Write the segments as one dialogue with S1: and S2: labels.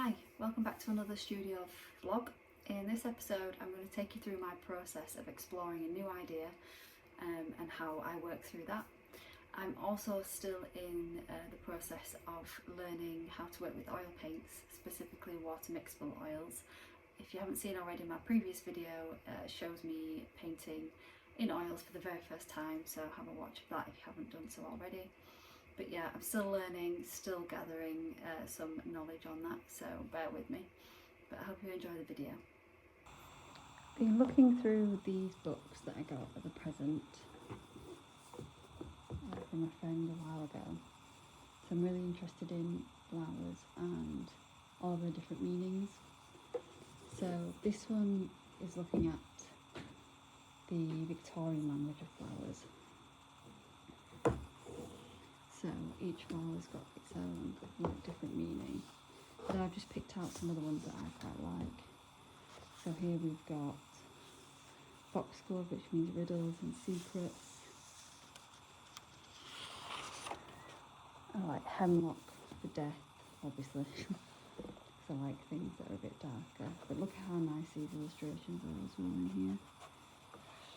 S1: Hi, welcome back to another studio vlog. In this episode I'm going to take you through my process of exploring a new idea and how I work through that. I'm also still in the process of learning how to work with oil paints, specifically water mixable oils. If you haven't seen already, my previous video shows me painting in oils for the very first time, so have a watch of that if you haven't done so already. But yeah, I'm still learning, still gathering some knowledge on that, so bear with me. But I hope you enjoy the video. I've been looking through these books that I got as a present from a friend a while ago. So I'm really interested in flowers and all the different meanings. So this one is looking at the Victorian language of flowers. So each flower's got its own different meaning. But I've just picked out some of the ones that I quite like. So here we've got foxglove, which means riddles and secrets. I like hemlock for death, obviously, because I like things that are a bit darker. But look at how nice these illustrations are as well in here.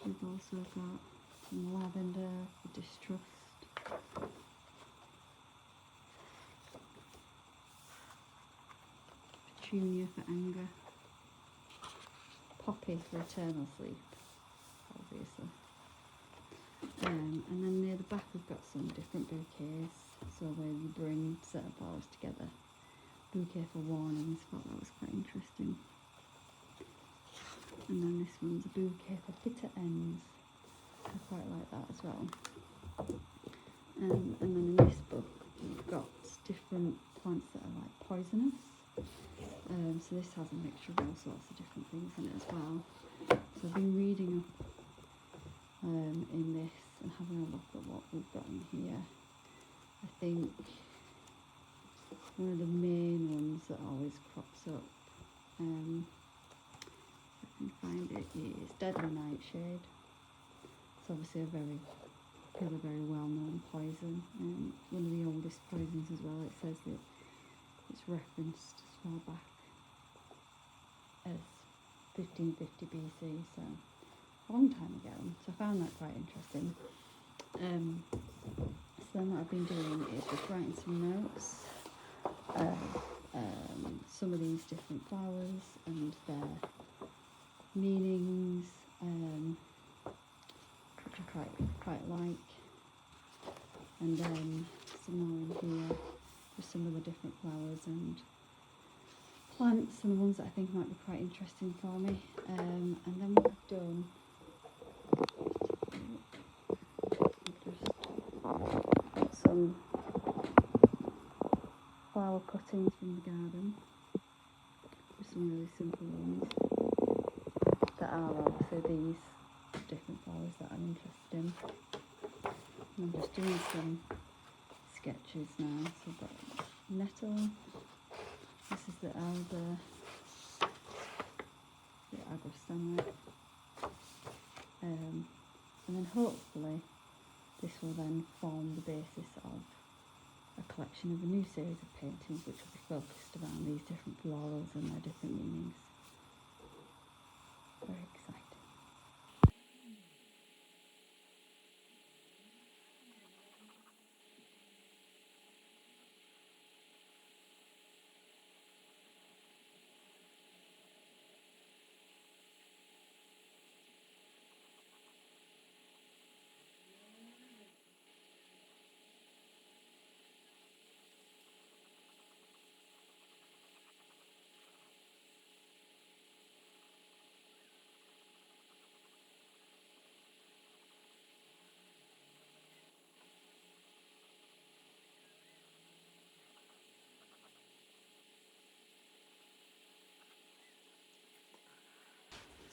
S1: We've also got some lavender for distrust. Petunia for anger, poppy for eternal sleep, obviously. And then near the back we've got some different bouquets, so where you bring certain flowers together. Bouquet for warnings, thought that was quite interesting. And then this one's a bouquet for bitter ends, I quite like that as well. And then in this book we've got different plants that are like poisonous. So this has a mixture of all sorts of different things in it as well. So I've been reading up in this and having a look at what we've got in here. I think one of the main ones that always crops up, if I can find it, is Deadly Nightshade. It's obviously a very well-known poison, one of the oldest poisons as well. It says that it's referenced as far back as 1550 BC, so a long time ago. So I found that quite interesting. So then what I've been doing is just writing some notes of some of these different flowers and their meanings, which I quite like. And then some more in here with some of the different flowers and plants and the ones that I think might be quite interesting for me. And then what I've done, I've just got some flower cuttings from the garden, just some really simple ones that are obviously these different flowers that I'm interested in. And I'm just doing some sketches now. So I've got nettle. This is the alder, the agrostemma, and then hopefully this will then form the basis of a collection of a new series of paintings which will be focused around these different florals and their different meanings. Very exciting.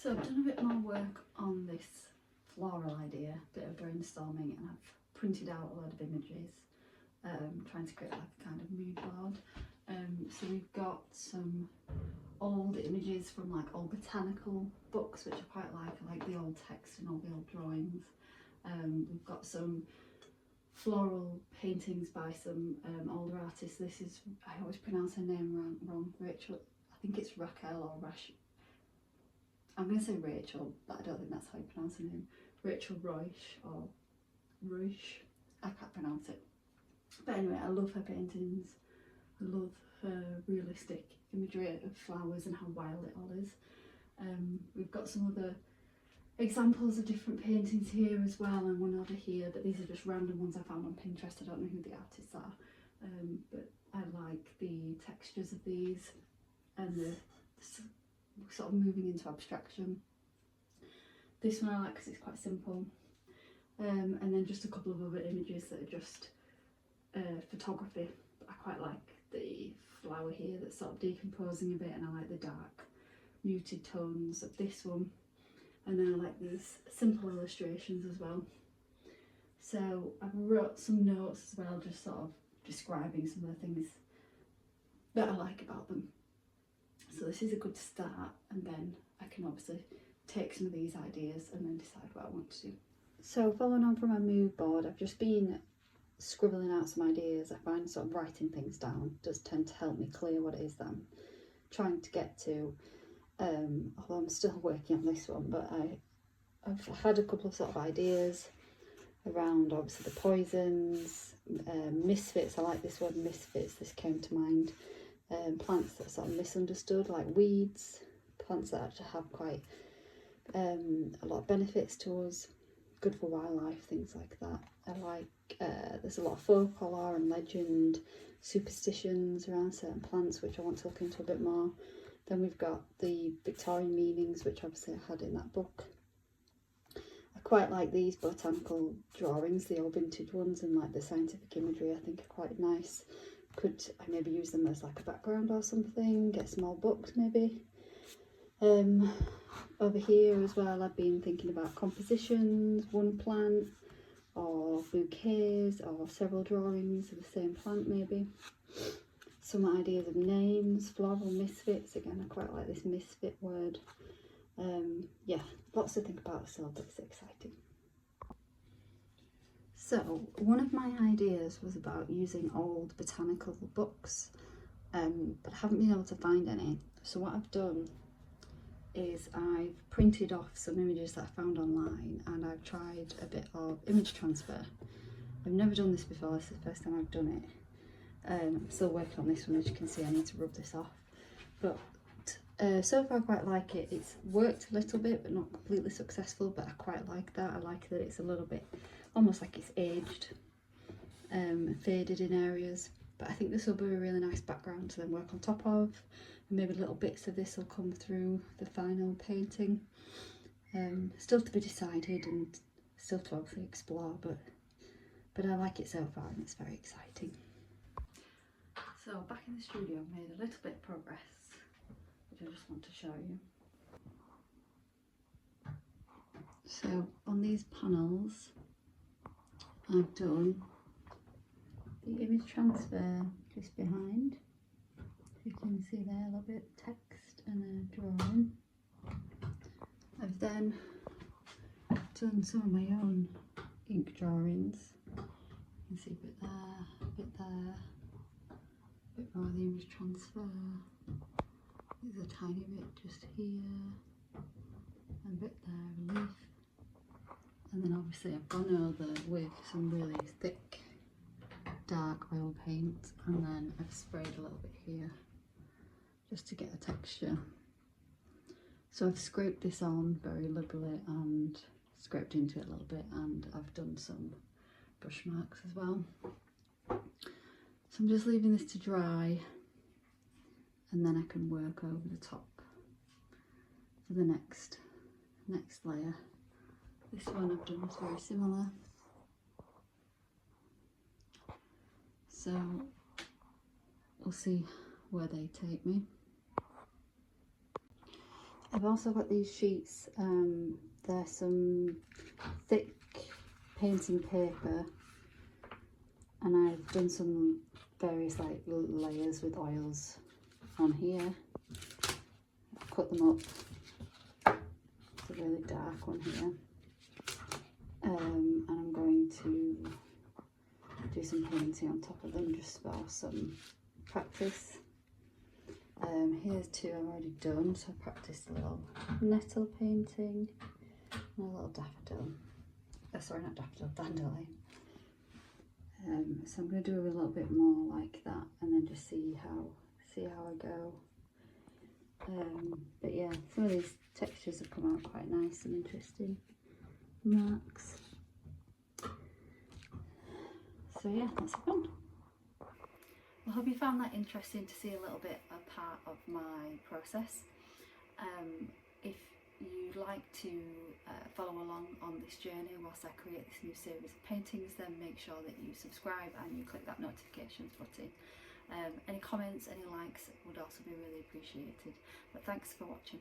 S1: So I've done a bit more work on this floral idea, a bit of brainstorming, and I've printed out a lot of images, trying to create like a kind of mood board. So we've got some old images from like old botanical books, which I like the old text and all the old drawings. We've got some floral paintings by some older artists. This is, I always pronounce her name wrong, Rachel, I think it's Raquel or Rash. I'm going to say Rachel, but I don't think that's how you pronounce her name. Rachel Roish or Roish, I can't pronounce it. But anyway, I love her paintings. I love her realistic imagery of flowers and how wild it all is. We've got some other examples of different paintings here as well, and one other here, but these are just random ones I found on Pinterest. I don't know who the artists are, but I like the textures of these and the sort of moving into abstraction. This one I like because it's quite simple, and then just a couple of other images that are just photography. I quite like the flower here that's sort of decomposing a bit, and I like the dark muted tones of this one, and then I like these simple illustrations as well. So I wrote some notes as well, just sort of describing some of the things that I like about them. So this is a good start, and then I can obviously take some of these ideas and then decide what I want to do. So following on from my mood board, I've just been scribbling out some ideas. I find sort of writing things down does tend to help me clear what it is that I'm trying to get to. Although I'm still working on this one, but I've had a couple of sort of ideas around obviously the poisons, misfits. I like this word misfits, this came to mind. Plants that are sort of misunderstood, like weeds, plants that actually have quite a lot of benefits to us, good for wildlife, things like that. I like, there's a lot of folklore and legend, superstitions around certain plants, which I want to look into a bit more. Then we've got the Victorian meanings, which obviously I had in that book. I quite like these botanical drawings, the old vintage ones, and like the scientific imagery I think are quite nice. Could I maybe use them as like a background or something, get small books maybe. Over here as well, I've been thinking about compositions, one plant, or bouquets, or several drawings of the same plant maybe. Some ideas of names, floral misfits, again I quite like this misfit word. Yeah, lots to think about, so that's exciting. So one of my ideas was about using old botanical books, but I haven't been able to find any. So what I've done is I've printed off some images that I found online, and I've tried a bit of image transfer. I've never done this before, this is the first time I've done it. I'm still working on this one, as you can see. I need to rub this off, but so far I quite like it. It's worked a little bit but not completely successful, but I quite like that. I like that it's a little bit almost like it's aged, faded in areas, but I think this will be a really nice background to then work on top of, and maybe little bits of this will come through the final painting. Still to be decided and still to obviously explore, but I like it so far and it's very exciting. So back in the studio, I've made a little bit of progress, which I just want to show you. So on these panels, I've done the image transfer just behind. You can see there a little bit of text and a drawing. I've then done some of my own ink drawings. You can see a bit there, a bit there. Bit more of the image transfer. There's a tiny bit just here, and a bit there, relief. And then obviously I've gone over with some really thick dark oil paint, and then I've sprayed a little bit here just to get a texture. So I've scraped this on very liberally and scraped into it a little bit, and I've done some brush marks as well. So I'm just leaving this to dry, and then I can work over the top for the next layer. This one I've done is very similar. So we'll see where they take me. I've also got these sheets, they're some thick painting paper, and I've done some various like layers with oils on here. I've cut them up. It's a really dark one here, and I'm going to do some painting on top of them just for some practice. Here's two I've already done, so I practiced a little nettle painting and a little daffodil. Oh, sorry, not daffodil, dandelion. So I'm going to do a little bit more like that, and then just see how I go. But yeah, some of these textures have come out quite nice and interesting marks. So yeah, that's fun. I hope you found that interesting to see a little bit a part of my process. If you'd like to follow along on this journey whilst I create this new series of paintings, then make sure that you subscribe and you click that notifications button. Any comments, any likes would also be really appreciated. But thanks for watching.